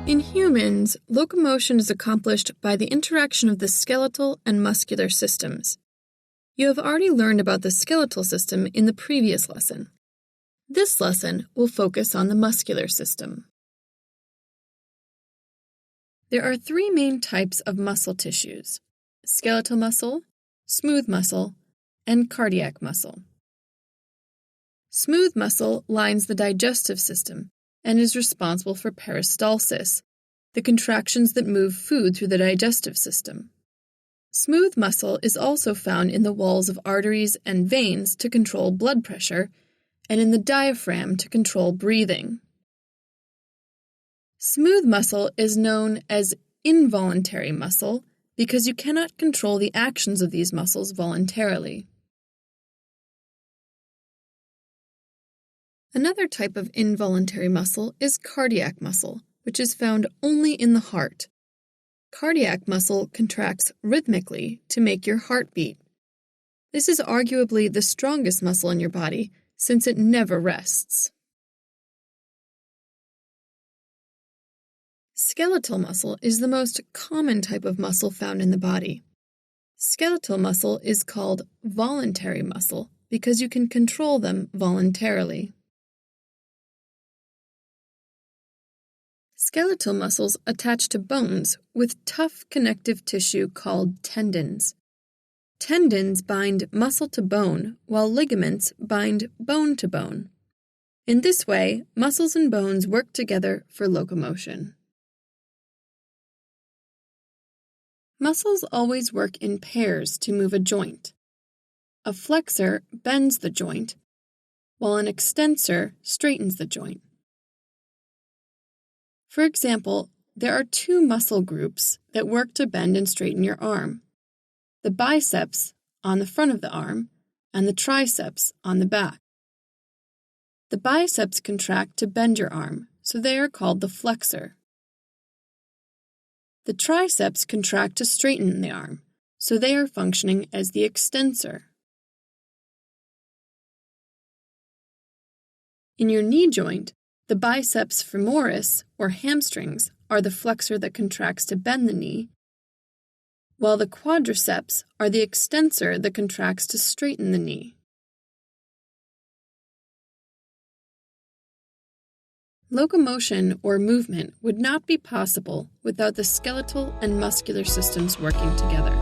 In humans, locomotion is accomplished by the interaction of the skeletal and muscular systems. You have already learned about the skeletal system in the previous lesson. This lesson will focus on the muscular system. There are three main types of muscle tissues: skeletal muscle, smooth muscle, and cardiac muscle. Smooth muscle lines the digestive system and is responsible for peristalsis, the contractions that move food through the digestive system. Smooth muscle is also found in the walls of arteries and veins to control blood pressure, and in the diaphragm to control breathing. Smooth muscle is known as involuntary muscle because you cannot control the actions of these muscles voluntarily. Another type of involuntary muscle is cardiac muscle, which is found only in the heart. Cardiac muscle contracts rhythmically to make your heart beat. This is arguably the strongest muscle in your body, since it never rests. Skeletal muscle is the most common type of muscle found in the body. Skeletal muscle is called voluntary muscle because you can control them voluntarily. Skeletal muscles attach to bones with tough connective tissue called tendons. Tendons bind muscle to bone, while ligaments bind bone to bone. In this way, muscles and bones work together for locomotion. Muscles always work in pairs to move a joint. A flexor bends the joint, while an extensor straightens the joint. For example, there are two muscle groups that work to bend and straighten your arm: the biceps on the front of the arm and the triceps on the back. The biceps contract to bend your arm, so they are called the flexor. The triceps contract to straighten the arm, so they are functioning as the extensor. In your knee joint, the biceps femoris, or hamstrings, are the flexor that contracts to bend the knee, while the quadriceps are the extensor that contracts to straighten the knee. Locomotion or movement would not be possible without the skeletal and muscular systems working together.